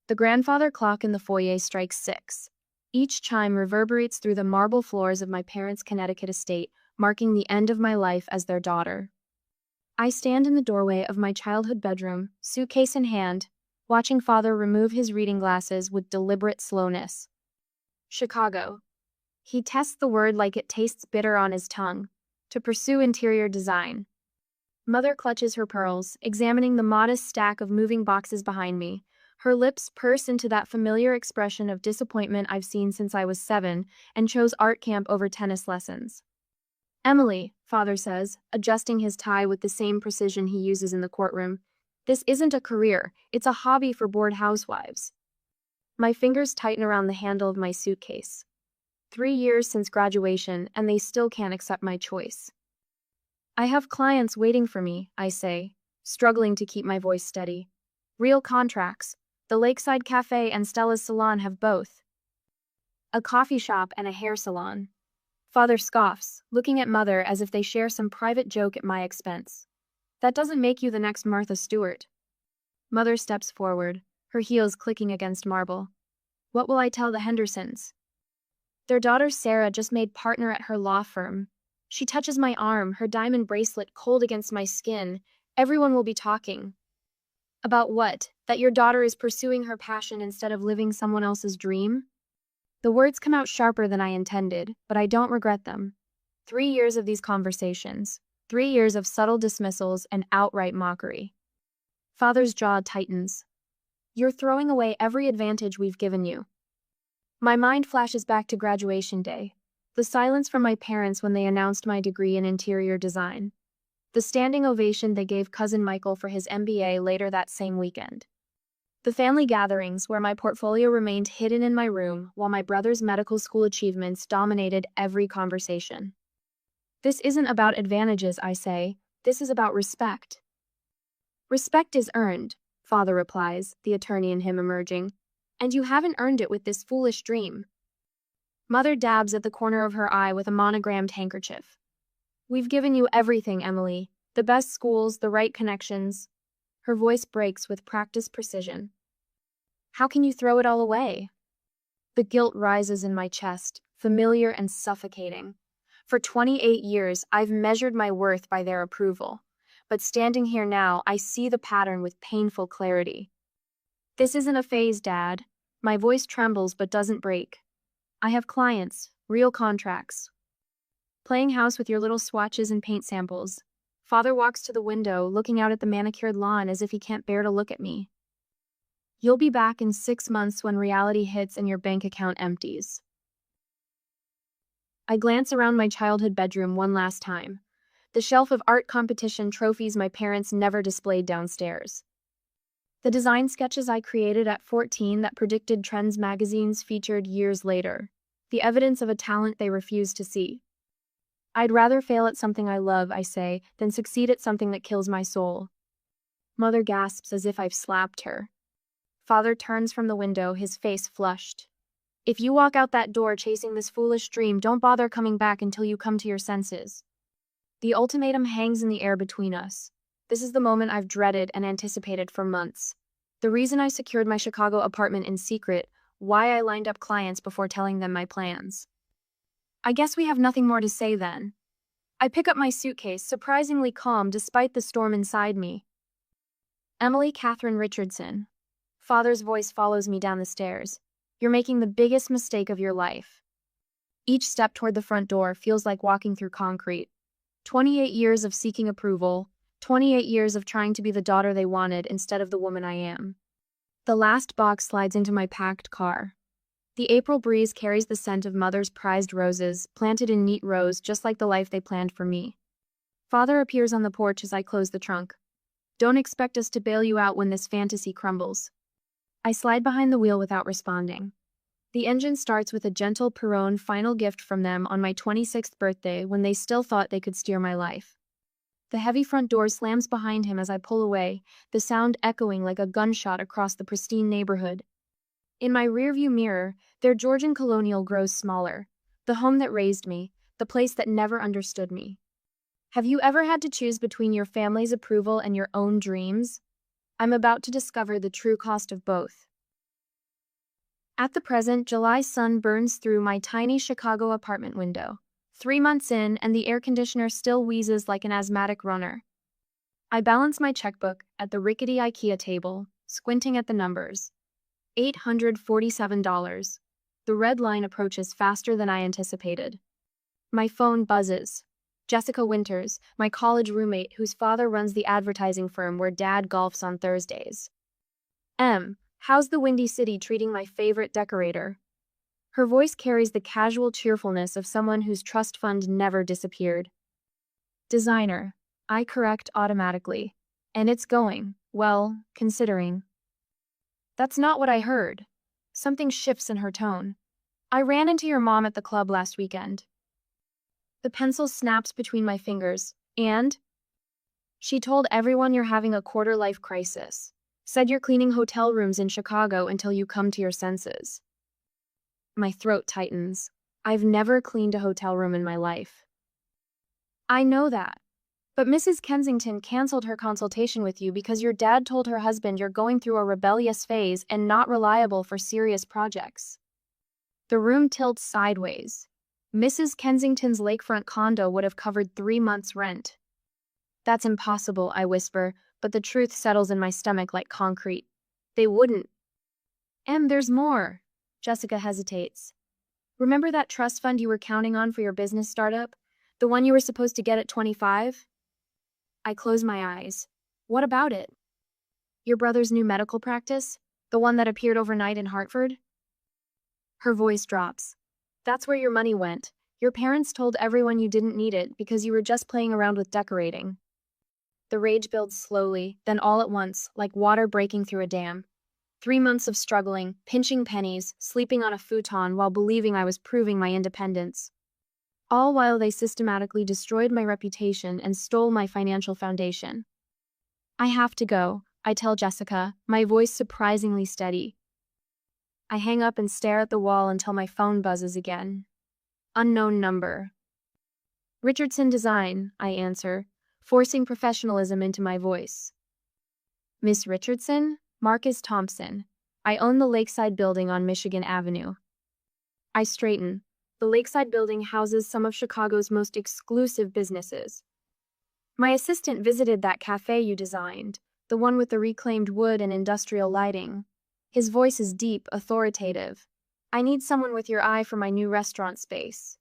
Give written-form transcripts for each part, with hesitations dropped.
The grandfather clock in the foyer strikes 6. Each chime reverberates through the marble floors of my parents' Connecticut estate, marking the end of my life as their daughter. I stand in the doorway of my childhood bedroom, suitcase in hand, watching father remove his reading glasses with deliberate slowness. Chicago. He tests the word like it tastes bitter on his tongue. To pursue interior design. Mother clutches her pearls, examining the modest stack of moving boxes behind me. Her lips purse into that familiar expression of disappointment I've seen since I was 7 and chose art camp over tennis lessons. Emily, father says, adjusting his tie with the same precision he uses in the courtroom, this isn't a career, it's a hobby for bored housewives. My fingers tighten around the handle of my suitcase. 3 years since graduation, and they still can't accept my choice. I have clients waiting for me, I say, struggling to keep my voice steady. Real contracts. The Lakeside Cafe and Stella's Salon have both. A coffee shop and a hair salon. Father scoffs, looking at mother as if they share some private joke at my expense. That doesn't make you the next Martha Stewart. Mother steps forward, her heels clicking against marble. What will I tell the Hendersons? Their daughter Sarah just made partner at her law firm. She touches my arm, her diamond bracelet cold against my skin. Everyone will be talking. About what? That your daughter is pursuing her passion instead of living someone else's dream? The words come out sharper than I intended, but I don't regret them. 3 years of these conversations. 3 years of subtle dismissals and outright mockery. Father's jaw tightens. You're throwing away every advantage we've given you. My mind flashes back to graduation day. The silence from my parents when they announced my degree in interior design. The standing ovation they gave cousin Michael for his MBA later that same weekend. The family gatherings where my portfolio remained hidden in my room while my brother's medical school achievements dominated every conversation. This isn't about advantages, I say. This is about respect. Respect is earned, father replies, the attorney in him emerging. And you haven't earned it with this foolish dream. Mother dabs at the corner of her eye with a monogrammed handkerchief. We've given you everything, Emily. The best schools, the right connections. Her voice breaks with practiced precision. How can you throw it all away? The guilt rises in my chest, familiar and suffocating. For 28 years, I've measured my worth by their approval. But standing here now, I see the pattern with painful clarity. This isn't a phase, Dad. My voice trembles but doesn't break. I have clients, real contracts. Playing house with your little swatches and paint samples. Father walks to the window, looking out at the manicured lawn as if he can't bear to look at me. You'll be back in 6 months when reality hits and your bank account empties. I glance around my childhood bedroom one last time. The shelf of art competition trophies my parents never displayed downstairs. The design sketches I created at 14 that predicted trends magazines featured years later. The evidence of a talent they refused to see. I'd rather fail at something I love, I say, than succeed at something that kills my soul. Mother gasps as if I've slapped her. Father turns from the window, his face flushed. If you walk out that door chasing this foolish dream, don't bother coming back until you come to your senses. The ultimatum hangs in the air between us. This is the moment I've dreaded and anticipated for months. The reason I secured my Chicago apartment in secret, why I lined up clients before telling them my plans. I guess we have nothing more to say then. I pick up my suitcase, surprisingly calm despite the storm inside me. Emily Catherine Richardson. Father's voice follows me down the stairs. You're making the biggest mistake of your life. Each step toward the front door feels like walking through concrete. 28 years of seeking approval. 28 years of trying to be the daughter they wanted instead of the woman I am. The last box slides into my packed car. The April breeze carries the scent of mother's prized roses, planted in neat rows just like the life they planned for me. Father appears on the porch as I close the trunk. Don't expect us to bail you out when this fantasy crumbles. I slide behind the wheel without responding. The engine starts with a gentle Perron final gift from them on my 26th birthday when they still thought they could steer my life. The heavy front door slams behind him as I pull away, the sound echoing like a gunshot across the pristine neighborhood. In my rearview mirror, their Georgian colonial grows smaller, the home that raised me, the place that never understood me. Have you ever had to choose between your family's approval and your own dreams? I'm about to discover the true cost of both. At the present, July sun burns through my tiny Chicago apartment window. 3 months in, and the air conditioner still wheezes like an asthmatic runner. I balance my checkbook at the rickety IKEA table, squinting at the numbers. $847. The red line approaches faster than I anticipated. My phone buzzes. Jessica Winters, my college roommate whose father runs the advertising firm where Dad golfs on Thursdays. How's the Windy City treating my favorite decorator? Her voice carries the casual cheerfulness of someone whose trust fund never disappeared. Designer. I correct automatically. And it's going, well, considering. That's not what I heard. Something shifts in her tone. I ran into your mom at the club last weekend. The pencil snaps between my fingers, and she told everyone you're having a quarter-life crisis. Said you're cleaning hotel rooms in Chicago until you come to your senses. My throat tightens. I've never cleaned a hotel room in my life. I know that. But Mrs. Kensington canceled her consultation with you because your dad told her husband you're going through a rebellious phase and not reliable for serious projects. The room tilts sideways. Mrs. Kensington's lakefront condo would have covered 3 months' rent. That's impossible, I whisper, but the truth settles in my stomach like concrete. They wouldn't. There's more. Jessica hesitates. Remember that trust fund you were counting on for your business startup? The one you were supposed to get at 25? I close my eyes. What about it? Your brother's new medical practice? The one that appeared overnight in Hartford? Her voice drops. That's where your money went. Your parents told everyone you didn't need it because you were just playing around with decorating. The rage builds slowly, then all at once, like water breaking through a dam. 3 months of struggling, pinching pennies, sleeping on a futon while believing I was proving my independence. All while they systematically destroyed my reputation and stole my financial foundation. I have to go, I tell Jessica, my voice surprisingly steady. I hang up and stare at the wall until my phone buzzes again. Unknown number. Richardson Design, I answer, forcing professionalism into my voice. Miss Richardson? Marcus Thompson. I own the Lakeside Building on Michigan Avenue. I straighten. The Lakeside Building houses some of Chicago's most exclusive businesses. My assistant visited that cafe you designed, the one with the reclaimed wood and industrial lighting. His voice is deep, authoritative. I need someone with your eye for my new restaurant space.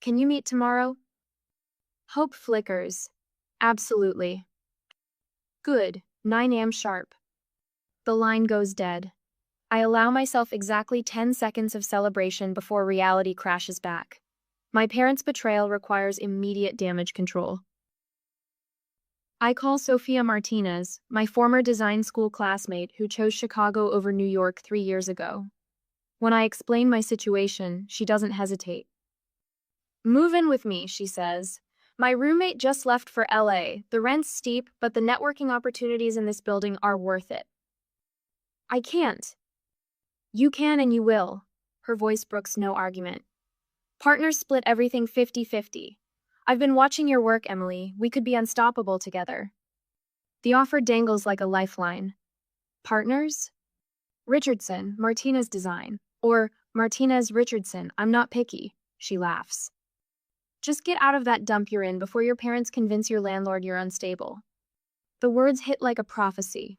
Can you meet tomorrow? Hope flickers. Absolutely. Good, 9 a.m. sharp. The line goes dead. I allow myself exactly 10 seconds of celebration before reality crashes back. My parents' betrayal requires immediate damage control. I call Sophia Martinez, my former design school classmate who chose Chicago over New York 3 years ago. When I explain my situation, she doesn't hesitate. Move in with me, she says. My roommate just left for LA. The rent's steep, but the networking opportunities in this building are worth it. I can't. You can and you will. Her voice brooks no argument. Partners split everything 50-50. I've been watching your work, Emily. We could be unstoppable together. The offer dangles like a lifeline. Partners? Richardson, Martinez Design. Or Martinez Richardson, I'm not picky. She laughs. Just get out of that dump you're in before your parents convince your landlord you're unstable. The words hit like a prophecy.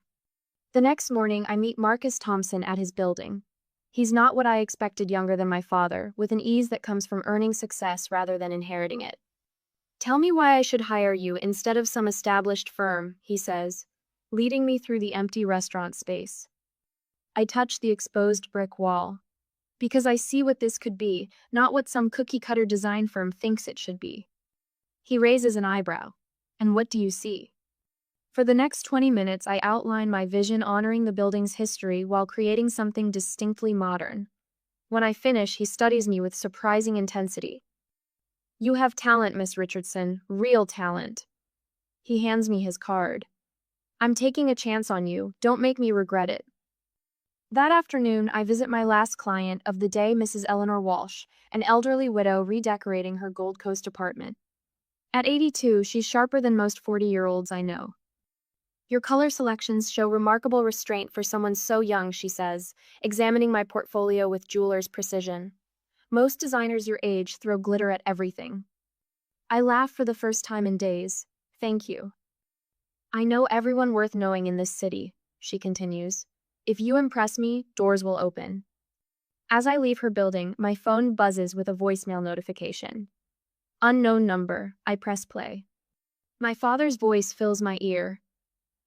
The next morning, I meet Marcus Thompson at his building. He's not what I expected, younger than my father, with an ease that comes from earning success rather than inheriting it. Tell me why I should hire you instead of some established firm, he says, leading me through the empty restaurant space. I touch the exposed brick wall. Because I see what this could be, not what some cookie-cutter design firm thinks it should be. He raises an eyebrow. And what do you see? For the next 20 minutes, I outline my vision honoring the building's history while creating something distinctly modern. When I finish, he studies me with surprising intensity. You have talent, Miss Richardson, real talent. He hands me his card. I'm taking a chance on you, don't make me regret it. That afternoon, I visit my last client of the day, Mrs. Eleanor Walsh, an elderly widow redecorating her Gold Coast apartment. At 82, she's sharper than most 40-year-olds I know. Your color selections show remarkable restraint for someone so young, she says, examining my portfolio with jeweler's precision. Most designers your age throw glitter at everything. I laugh for the first time in days. Thank you. I know everyone worth knowing in this city, she continues. If you impress me, doors will open. As I leave her building, my phone buzzes with a voicemail notification. Unknown number. I press play. My father's voice fills my ear.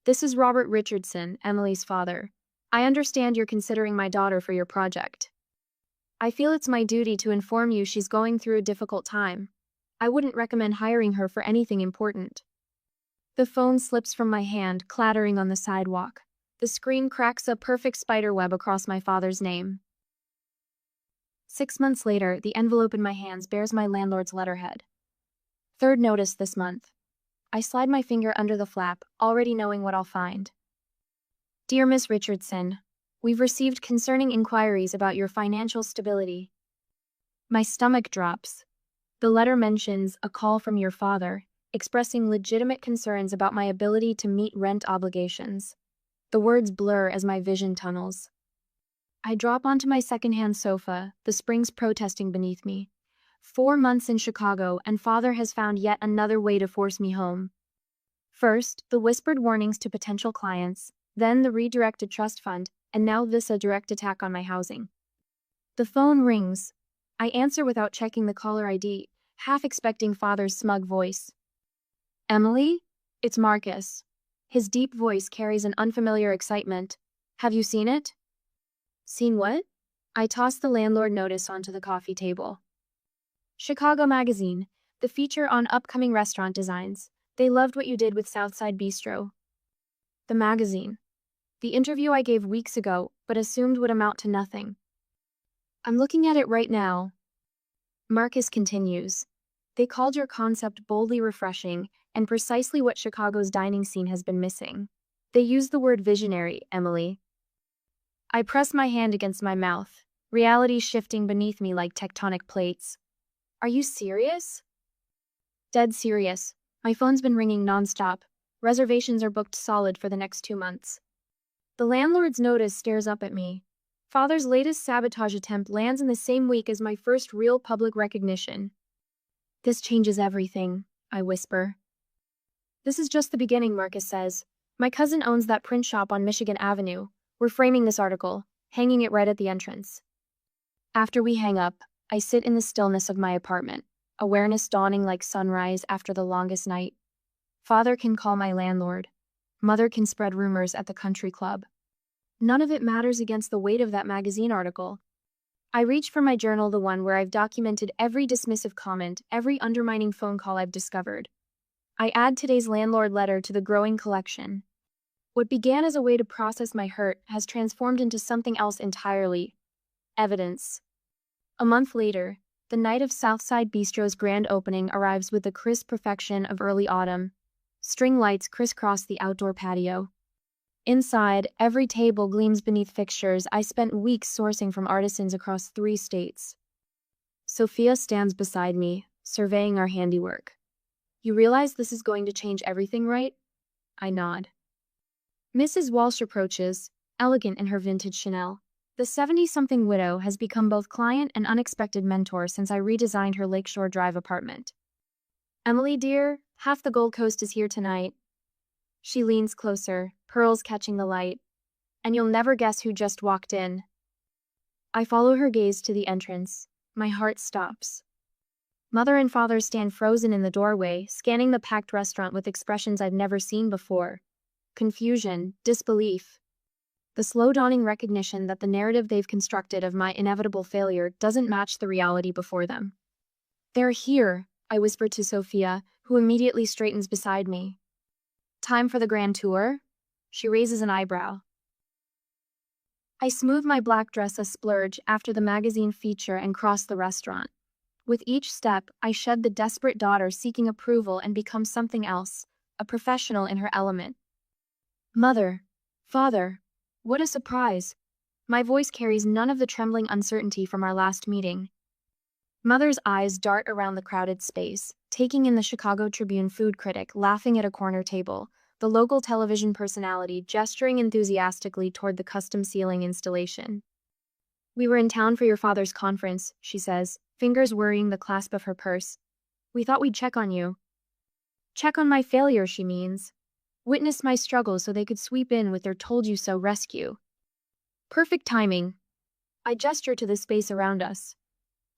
This is Robert Richardson, Emily's father. I understand you're considering my daughter for your project. I feel it's my duty to inform you she's going through a difficult time. I wouldn't recommend hiring her for anything important. The phone slips from my hand, clattering on the sidewalk. The screen cracks a perfect spiderweb across my father's name. 6 months later, the envelope in my hands bears my landlord's letterhead. Third notice this month. I slide my finger under the flap, already knowing what I'll find. Dear Miss Richardson, we've received concerning inquiries about your financial stability. My stomach drops. The letter mentions a call from your father, expressing legitimate concerns about my ability to meet rent obligations. The words blur as my vision tunnels. I drop onto my secondhand sofa, the springs protesting beneath me. 4 months in Chicago, and father has found yet another way to force me home. First, the whispered warnings to potential clients, then the redirected trust fund, and now this a direct attack on my housing. The phone rings. I answer without checking the caller ID, half expecting father's smug voice. Emily? It's Marcus. His deep voice carries an unfamiliar excitement. Have you seen it? Seen what? I toss the landlord notice onto the coffee table. Chicago Magazine, the feature on upcoming restaurant designs. They loved what you did with Southside Bistro. The magazine. The interview I gave weeks ago, but assumed would amount to nothing. I'm looking at it right now. Marcus continues. They called your concept boldly refreshing and precisely what Chicago's dining scene has been missing. They used the word visionary, Emily. I press my hand against my mouth, reality shifting beneath me like tectonic plates. Are you serious? Dead serious. My phone's been ringing nonstop. Reservations are booked solid for the next 2 months. The landlord's notice stares up at me. Father's latest sabotage attempt lands in the same week as my first real public recognition. This changes everything, I whisper. This is just the beginning, Marcus says. My cousin owns that print shop on Michigan Avenue. We're framing this article, hanging it right at the entrance. After we hang up, I sit in the stillness of my apartment, awareness dawning like sunrise after the longest night. Father can call my landlord. Mother can spread rumors at the country club. None of it matters against the weight of that magazine article. I reach for my journal, the one where I've documented every dismissive comment, every undermining phone call I've discovered. I add today's landlord letter to the growing collection. What began as a way to process my hurt has transformed into something else entirely. Evidence. A month later, the night of Southside Bistro's grand opening arrives with the crisp perfection of early autumn. String lights crisscross the outdoor patio. Inside, every table gleams beneath fixtures I spent weeks sourcing from artisans across 3 states. Sophia stands beside me, surveying our handiwork. You realize this is going to change everything, right? I nod. Mrs. Walsh approaches, elegant in her vintage Chanel. The 70-something widow has become both client and unexpected mentor since I redesigned her Lakeshore Drive apartment. Emily, dear, half the Gold Coast is here tonight. She leans closer, pearls catching the light. And you'll never guess who just walked in. I follow her gaze to the entrance. My heart stops. Mother and father stand frozen in the doorway, scanning the packed restaurant with expressions I've never seen before. Confusion, disbelief. The slow dawning recognition that the narrative they've constructed of my inevitable failure doesn't match the reality before them. They're here, I whisper to Sophia, who immediately straightens beside me. Time for the grand tour? She raises an eyebrow. I smooth my black dress a splurge after the magazine feature and cross the restaurant. With each step, I shed the desperate daughter seeking approval and become something else, a professional in her element. Mother, father, what a surprise. My voice carries none of the trembling uncertainty from our last meeting. Mother's eyes dart around the crowded space, taking in the Chicago Tribune food critic laughing at a corner table, the local television personality gesturing enthusiastically toward the custom ceiling installation. "We were in town for your father's conference," she says, fingers worrying the clasp of her purse. "We thought we'd check on you." Check on my failure, she means. Witness my struggle so they could sweep in with their told you so rescue. Perfect timing. I gesture to the space around us.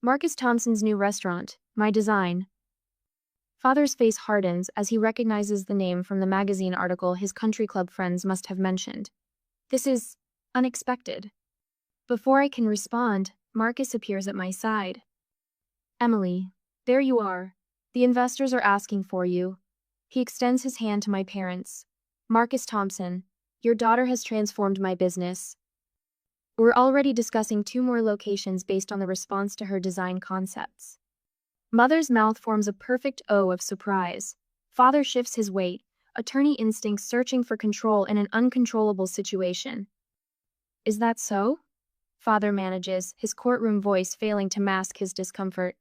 Marcus Thompson's new restaurant, my design. Father's face hardens as he recognizes the name from the magazine article his country club friends must have mentioned. This is unexpected. Before I can respond, Marcus appears at my side. "Emily, there you are. The investors are asking for you." He extends his hand to my parents. "Marcus Thompson, your daughter has transformed my business. We're already discussing 2 more locations based on the response to her design concepts." Mother's mouth forms a perfect O of surprise. Father shifts his weight, attorney instincts searching for control in an uncontrollable situation. "Is that so?" Father manages, his courtroom voice failing to mask his discomfort.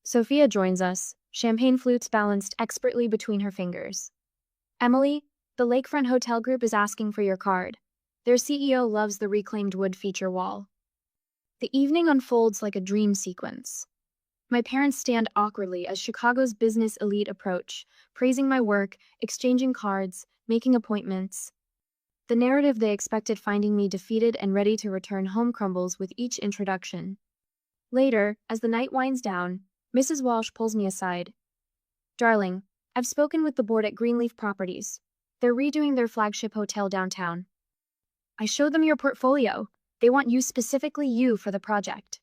Sophia joins us, champagne flutes balanced expertly between her fingers. "Emily, the Lakefront Hotel Group is asking for your card. Their CEO loves the reclaimed wood feature wall." The evening unfolds like a dream sequence. My parents stand awkwardly as Chicago's business elite approach, praising my work, exchanging cards, making appointments. The narrative they expected finding me defeated and ready to return home crumbles with each introduction. Later, as the night winds down, Mrs. Walsh pulls me aside. "Darling, I've spoken with the board at Greenleaf Properties. They're redoing their flagship hotel downtown. I showed them your portfolio. They want specifically you for the project."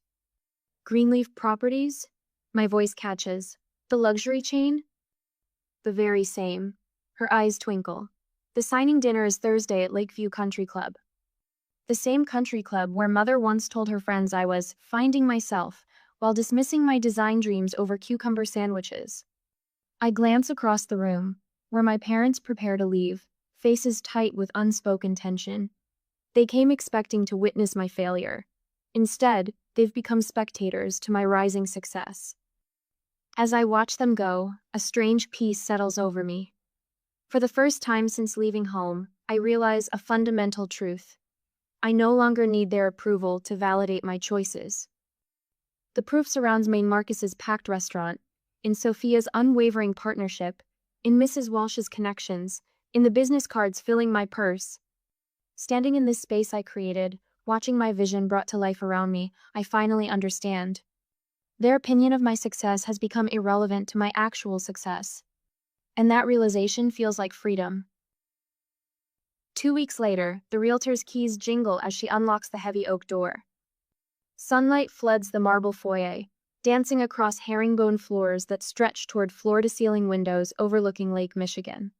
"Greenleaf Properties?" My voice catches. "The luxury chain?" "The very same." Her eyes twinkle. "The signing dinner is Thursday at Lakeview Country Club." The same country club where Mother once told her friends I was finding myself while dismissing my design dreams over cucumber sandwiches. I glance across the room, where my parents prepare to leave, faces tight with unspoken tension. They came expecting to witness my failure. Instead, they've become spectators to my rising success. As I watch them go, a strange peace settles over me. For the first time since leaving home, I realize a fundamental truth. I no longer need their approval to validate my choices. The proof surrounds me in Marcus's packed restaurant, in Sophia's unwavering partnership, in Mrs. Walsh's connections, in the business cards filling my purse. Standing in this space I created, watching my vision brought to life around me, I finally understand. Their opinion of my success has become irrelevant to my actual success. And that realization feels like freedom. 2 weeks later, the realtor's keys jingle as she unlocks the heavy oak door. Sunlight floods the marble foyer, dancing across herringbone floors that stretch toward floor-to-ceiling windows overlooking Lake Michigan.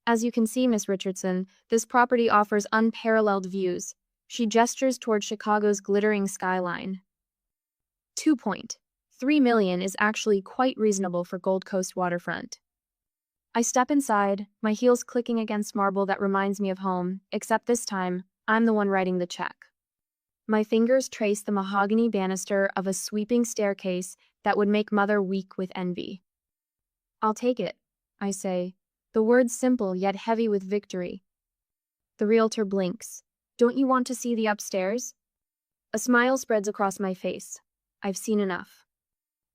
"As you can see, Miss Richardson, this property offers unparalleled views." She gestures toward Chicago's glittering skyline. $2.3 million is actually quite reasonable for Gold Coast waterfront. I step inside, my heels clicking against marble that reminds me of home, except this time, I'm the one writing the check. My fingers trace the mahogany banister of a sweeping staircase that would make Mother weak with envy. "I'll take it," I say, the words simple yet heavy with victory. The realtor blinks. "Don't you want to see the upstairs?" A smile spreads across my face. I've seen enough.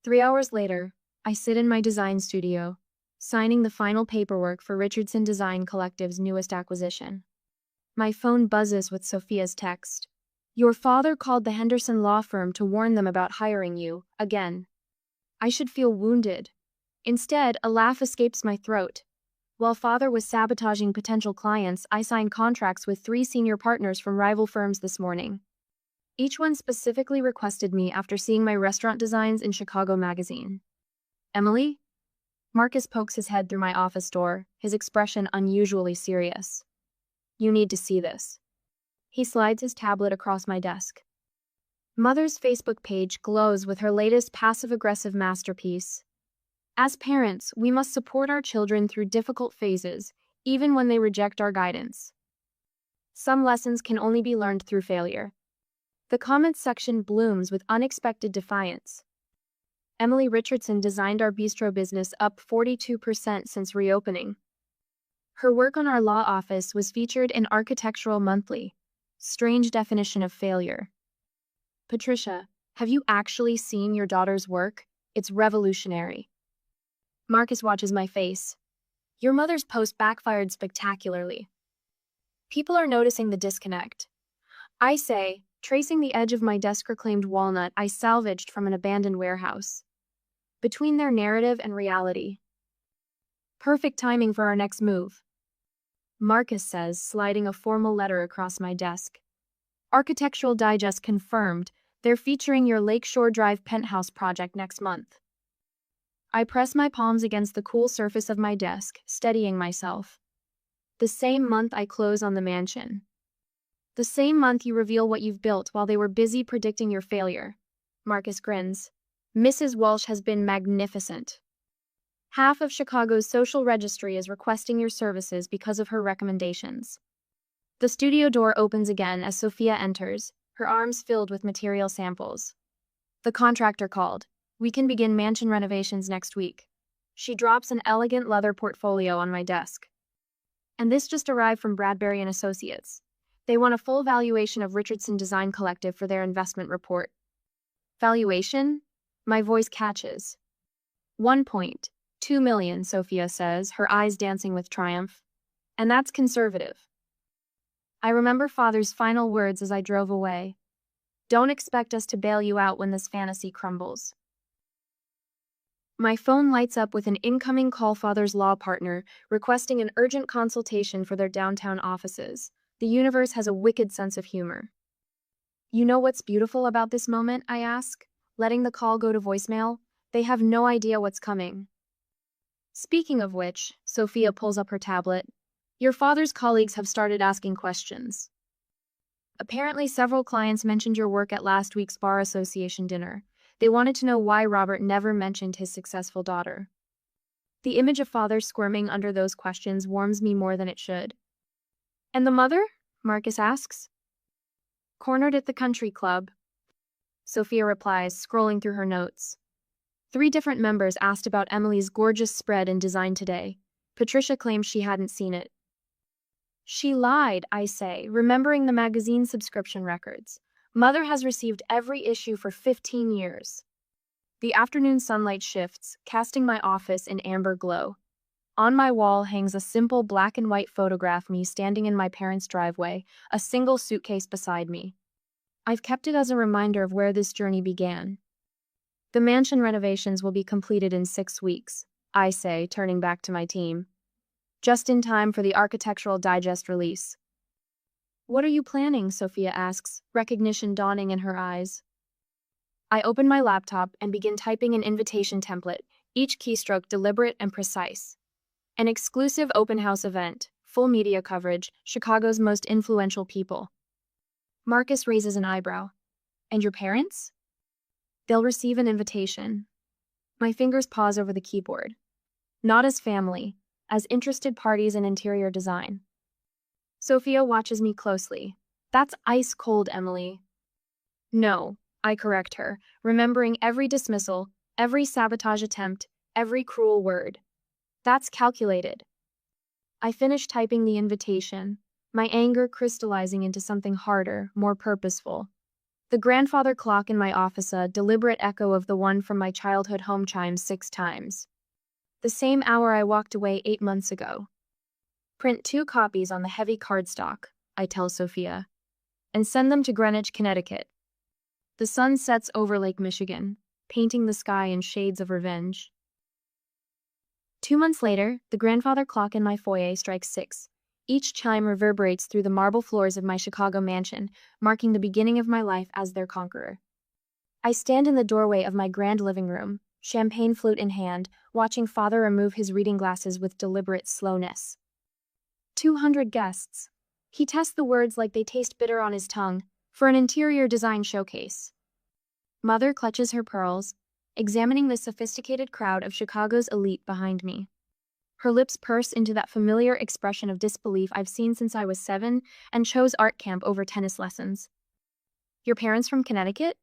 3 hours later, I sit in my design studio, signing the final paperwork for Richardson Design Collective's newest acquisition. My phone buzzes with Sophia's text. "Your father called the Henderson law firm to warn them about hiring you, again." I should feel wounded. Instead, a laugh escapes my throat. While father was sabotaging potential clients, I signed contracts with 3 senior partners from rival firms this morning. Each one specifically requested me after seeing my restaurant designs in Chicago Magazine. "Emily?" Marcus pokes his head through my office door, his expression unusually serious. "You need to see this." He slides his tablet across my desk. Mother's Facebook page glows with her latest passive-aggressive masterpiece. As parents, we must support our children through difficult phases, even when they reject our guidance. Some lessons can only be learned through failure. The comments section blooms with unexpected defiance. "Emily Richardson designed our bistro business up 42% since reopening." Her work on our law office was featured in Architectural Monthly. Strange definition of failure. Patricia, have you actually seen your daughter's work? It's revolutionary. Marcus watches my face. Your mother's post backfired spectacularly. People are noticing the disconnect. I say, tracing the edge of my desk-reclaimed walnut I salvaged from an abandoned warehouse. Between their narrative and reality. Perfect timing for our next move. Marcus says, sliding a formal letter across my desk. Architectural Digest confirmed, they're featuring your Lakeshore Drive penthouse project next month. I press my palms against the cool surface of my desk, steadying myself. The same month I close on the mansion. The same month you reveal what you've built while they were busy predicting your failure. Marcus grins. Mrs. Walsh has been magnificent. Half of Chicago's social registry is requesting your services because of her recommendations. The studio door opens again as Sophia enters, her arms filled with material samples. The contractor called. We can begin mansion renovations next week. She drops an elegant leather portfolio on my desk. And this just arrived from Bradbury and Associates. They want a full valuation of Richardson Design Collective for their investment report. Valuation? My voice catches. 1.2 million, Sophia says, her eyes dancing with triumph. And that's conservative. I remember Father's final words as I drove away. Don't expect us to bail you out when this fantasy crumbles. My phone lights up with an incoming call. Father's law partner requesting an urgent consultation for their downtown offices. The universe has a wicked sense of humor. You know what's beautiful about this moment, I ask, letting the call go to voicemail? They have no idea what's coming. Speaking of which, Sophia pulls up her tablet. Your father's colleagues have started asking questions. Apparently several clients mentioned your work at last week's Bar Association dinner. They wanted to know why Robert never mentioned his successful daughter. The image of father squirming under those questions warms me more than it should. And the mother? Marcus asks. Cornered at the country club. Sophia replies, scrolling through her notes. 3 different members asked about Emily's gorgeous spread in Design Today. Patricia claims she hadn't seen it. She lied, I say, remembering the magazine subscription records. Mother has received every issue for 15 years. The afternoon sunlight shifts, casting my office in amber glow. On my wall hangs a simple black and white photograph of me standing in my parents' driveway, a single suitcase beside me. I've kept it as a reminder of where this journey began. The mansion renovations will be completed in 6 weeks, I say, turning back to my team. Just in time for the Architectural Digest release. What are you planning? Sophia asks, recognition dawning in her eyes. I open my laptop and begin typing an invitation template, each keystroke deliberate and precise. An exclusive open house event, full media coverage, Chicago's most influential people. Marcus raises an eyebrow. And your parents? They'll receive an invitation. My fingers pause over the keyboard. Not as family, as interested parties in interior design. Sophia watches me closely. That's ice cold, Emily. No, I correct her, remembering every dismissal, every sabotage attempt, every cruel word. That's calculated. I finish typing the invitation, my anger crystallizing into something harder, more purposeful. The grandfather clock in my office, a deliberate echo of the one from my childhood home, chimes 6 times. The same hour I walked away 8 months ago. Print 2 copies on the heavy cardstock, I tell Sophia, and send them to Greenwich, Connecticut. The sun sets over Lake Michigan, painting the sky in shades of revenge. 2 months later, the grandfather clock in my foyer strikes 6. Each chime reverberates through the marble floors of my Chicago mansion, marking the beginning of my life as their conqueror. I stand in the doorway of my grand living room, champagne flute in hand, watching Father remove his reading glasses with deliberate slowness. 200 guests. He tests the words like they taste bitter on his tongue, for an interior design showcase. Mother clutches her pearls, examining the sophisticated crowd of Chicago's elite behind me. Her lips purse into that familiar expression of disbelief I've seen since I was 7 and chose art camp over tennis lessons. Your parents from Connecticut?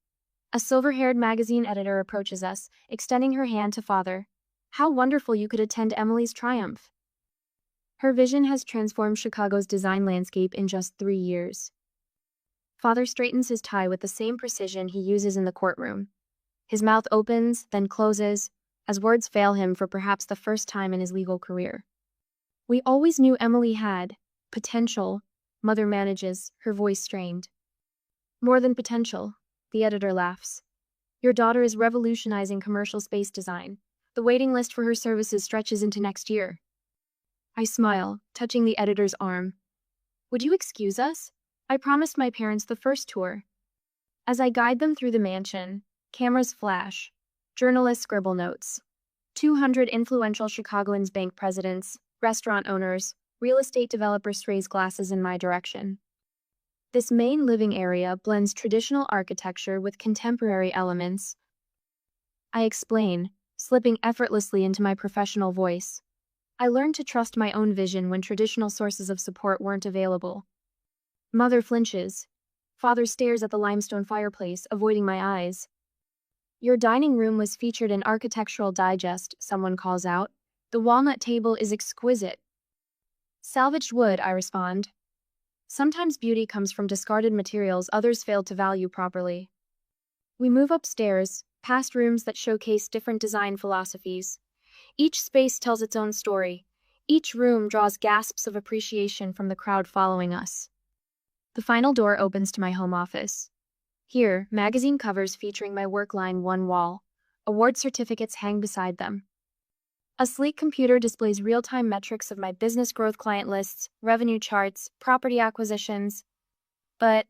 A silver-haired magazine editor approaches us, extending her hand to Father. How wonderful you could attend Emily's triumph. Her vision has transformed Chicago's design landscape in just 3 years. Father straightens his tie with the same precision he uses in the courtroom. His mouth opens, then closes, as words fail him for perhaps the first time in his legal career. We always knew Emily had potential, Mother manages, her voice strained. More than potential, the editor laughs. Your daughter is revolutionizing commercial space design. The waiting list for her services stretches into next year. I smile, touching the editor's arm. Would you excuse us? I promised my parents the first tour. As I guide them through the mansion, cameras flash, journalists scribble notes. 200 influential Chicagoans, bank presidents, restaurant owners, real estate developers raise glasses in my direction. This main living area blends traditional architecture with contemporary elements. I explain, slipping effortlessly into my professional voice. I learned to trust my own vision when traditional sources of support weren't available. Mother flinches. Father stares at the limestone fireplace, avoiding my eyes. Your dining room was featured in Architectural Digest, someone calls out. The walnut table is exquisite. Salvaged wood, I respond. Sometimes beauty comes from discarded materials others failed to value properly. We move upstairs, past rooms that showcase different design philosophies. Each space tells its own story. Each room draws gasps of appreciation from the crowd following us. The final door opens to my home office. Here, magazine covers featuring my work line one wall. Award certificates hang beside them. A sleek computer displays real-time metrics of my business growth, client lists, revenue charts, property acquisitions. But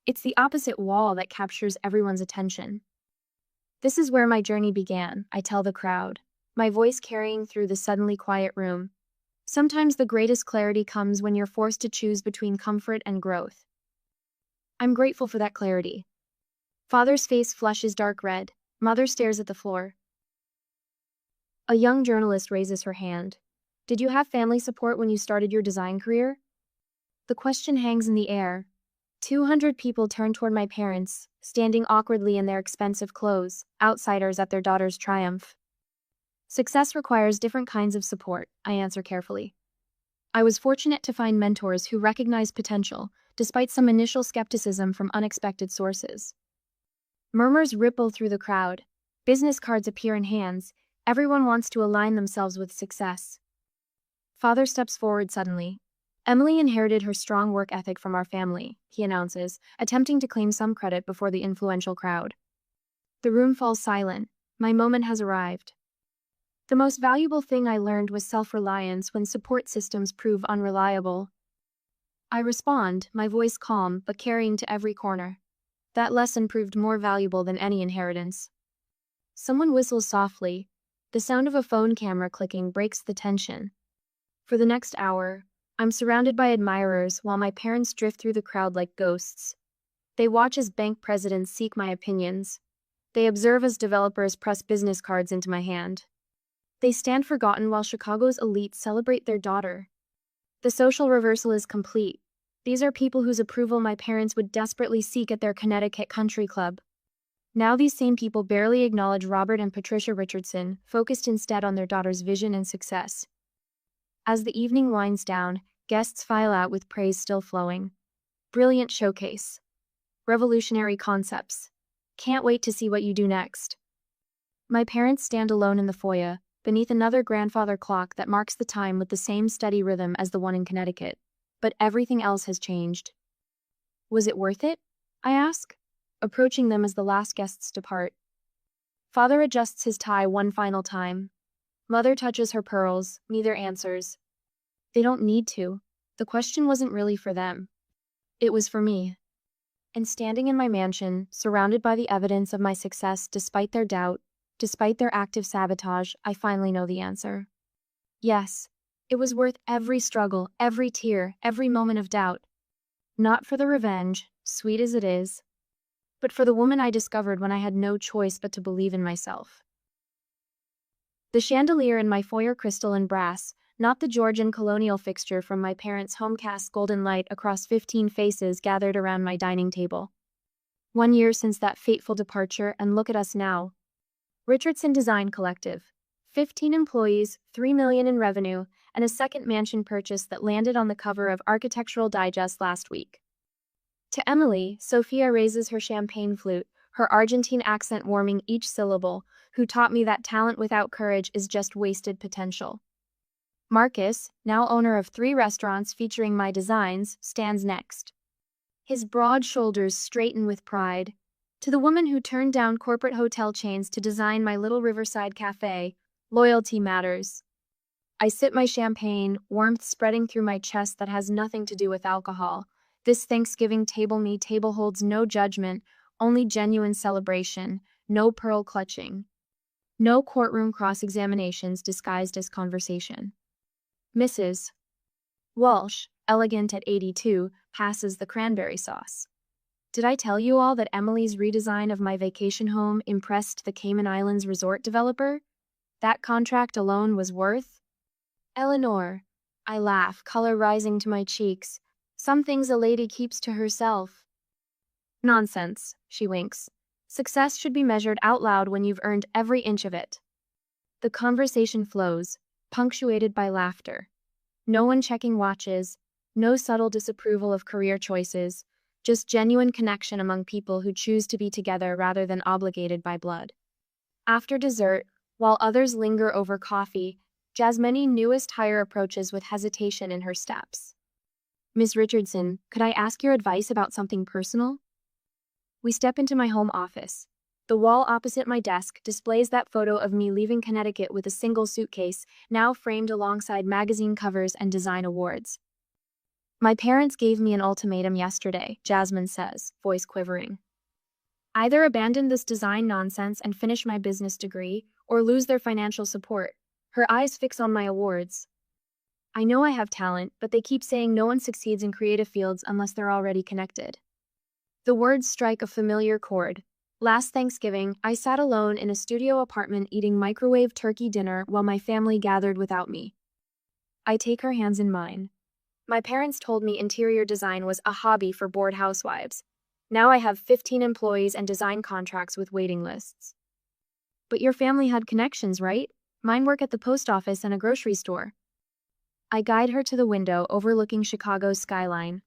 it's the opposite wall that captures everyone's attention. This is where my journey began, I tell the crowd, my voice carrying through the suddenly quiet room. Sometimes the greatest clarity comes when you're forced to choose between comfort and growth. I'm grateful for that clarity. Father's face flushes dark red. Mother stares at the floor. A young journalist raises her hand. Did you have family support when you started your design career? The question hangs in the air. 200 people turn toward my parents, standing awkwardly in their expensive clothes, outsiders at their daughter's triumph. Success requires different kinds of support, I answer carefully. I was fortunate to find mentors who recognized potential, despite some initial skepticism from unexpected sources. Murmurs ripple through the crowd. Business cards appear in hands. Everyone wants to align themselves with success. Father steps forward suddenly. Emily inherited her strong work ethic from our family, he announces, attempting to claim some credit before the influential crowd. The room falls silent. My moment has arrived. The most valuable thing I learned was self-reliance when support systems prove unreliable. I respond, my voice calm but carrying to every corner. That lesson proved more valuable than any inheritance. Someone whistles softly. The sound of a phone camera clicking breaks the tension. For the next hour, I'm surrounded by admirers while my parents drift through the crowd like ghosts. They watch as bank presidents seek my opinions. They observe as developers press business cards into my hand. They stand forgotten while Chicago's elites celebrate their daughter. The social reversal is complete. These are people whose approval my parents would desperately seek at their Connecticut country club. Now these same people barely acknowledge Robert and Patricia Richardson, focused instead on their daughter's vision and success. As the evening winds down, guests file out with praise still flowing. Brilliant showcase. Revolutionary concepts. Can't wait to see what you do next. My parents stand alone in the foyer, beneath another grandfather clock that marks the time with the same steady rhythm as the one in Connecticut. But everything else has changed. Was it worth it? I ask, approaching them as the last guests depart. Father adjusts his tie one final time. Mother touches her pearls, neither answers. They don't need to. The question wasn't really for them. It was for me. And standing in my mansion, surrounded by the evidence of my success despite their doubt, despite their active sabotage, I finally know the answer. Yes, it was worth every struggle, every tear, every moment of doubt. Not for the revenge, sweet as it is, but for the woman I discovered when I had no choice but to believe in myself. The chandelier in my foyer, crystal and brass, not the Georgian colonial fixture from my parents' home, casts golden light across 15 faces gathered around my dining table. 1 year since that fateful departure, and look at us now. Richardson Design Collective. 15 employees, $3 million in revenue, and a second mansion purchase that landed on the cover of Architectural Digest last week. To Emily, Sophia raises her champagne flute, her Argentine accent warming each syllable, who taught me that talent without courage is just wasted potential. Marcus, now owner of 3 restaurants featuring my designs, stands next. His broad shoulders straighten with pride. To the woman who turned down corporate hotel chains to design my little riverside cafe, loyalty matters. I sip my champagne, warmth spreading through my chest that has nothing to do with alcohol. This Thanksgiving table holds no judgment, only genuine celebration, no pearl clutching. No courtroom cross-examinations disguised as conversation. Mrs. Walsh, elegant at 82, passes the cranberry sauce. Did I tell you all that Emily's redesign of my vacation home impressed the Cayman Islands resort developer? That contract alone was worth? Eleanor. I laugh, color rising to my cheeks. Some things a lady keeps to herself. Nonsense, she winks. Success should be measured out loud when you've earned every inch of it. The conversation flows, punctuated by laughter. No one checking watches, no subtle disapproval of career choices, just genuine connection among people who choose to be together rather than obligated by blood. After dessert, while others linger over coffee, Jasmine's newest hire approaches with hesitation in her steps. Miss Richardson, could I ask your advice about something personal? We step into my home office. The wall opposite my desk displays that photo of me leaving Connecticut with a single suitcase, now framed alongside magazine covers and design awards. My parents gave me an ultimatum yesterday, Jasmine says, voice quivering. Either abandon this design nonsense and finish my business degree, or lose their financial support. Her eyes fix on my awards. I know I have talent, but they keep saying no one succeeds in creative fields unless they're already connected. The words strike a familiar chord. Last Thanksgiving, I sat alone in a studio apartment eating microwave turkey dinner while my family gathered without me. I take her hands in mine. My parents told me interior design was a hobby for bored housewives. Now I have 15 employees and design contracts with waiting lists. But your family had connections, right? Mine work at the post office and a grocery store. I guide her to the window overlooking Chicago's skyline.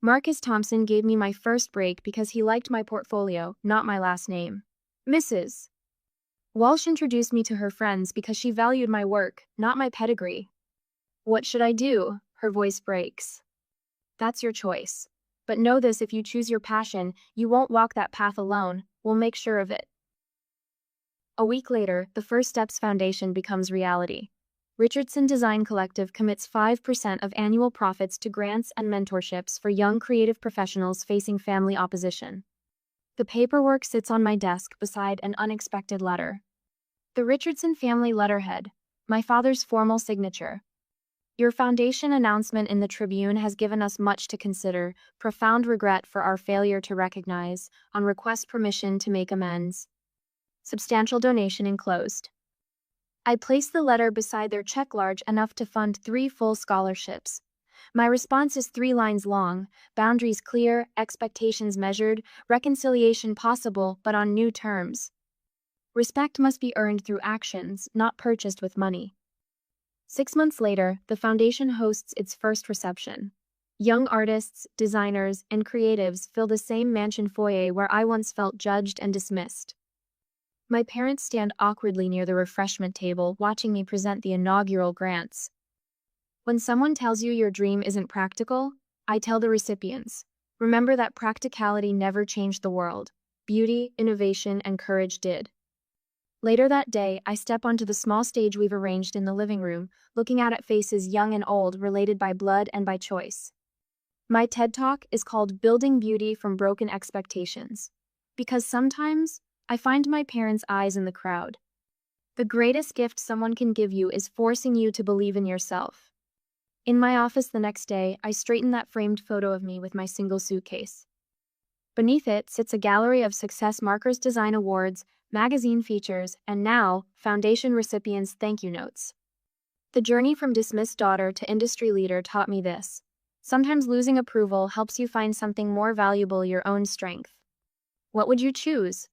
Marcus Thompson gave me my first break because he liked my portfolio, not my last name. Mrs. Walsh introduced me to her friends because she valued my work, not my pedigree. What should I do? Her voice breaks. That's your choice. But know this, if you choose your passion, you won't walk that path alone. We'll make sure of it. A week later, the First Steps Foundation becomes reality. Richardson Design Collective commits 5% of annual profits to grants and mentorships for young creative professionals facing family opposition. The paperwork sits on my desk beside an unexpected letter. The Richardson family letterhead, my father's formal signature. Your foundation announcement in the Tribune has given us much to consider, profound regret for our failure to recognize, on request permission to make amends. Substantial donation enclosed. I placed the letter beside their check large enough to fund 3 full scholarships. My response is 3 lines long, boundaries clear, expectations measured, reconciliation possible but on new terms. Respect must be earned through actions, not purchased with money. 6 months later, the foundation hosts its first reception. Young artists, designers, and creatives fill the same mansion foyer where I once felt judged and dismissed. My parents stand awkwardly near the refreshment table, watching me present the inaugural grants. When someone tells you your dream isn't practical, I tell the recipients, remember that practicality never changed the world. Beauty, innovation, and courage did. Later that day, I step onto the small stage we've arranged in the living room, looking out at faces young and old, related by blood and by choice. My TED Talk is called Building Beauty from Broken Expectations. Because sometimes, I find my parents' eyes in the crowd. The greatest gift someone can give you is forcing you to believe in yourself. In my office the next day, I straighten that framed photo of me with my single suitcase. Beneath it sits a gallery of Success Markers Design Awards, magazine features, and now, foundation recipients' thank you notes. The journey from dismissed daughter to industry leader taught me this. Sometimes losing approval helps you find something more valuable, your own strength. What would you choose?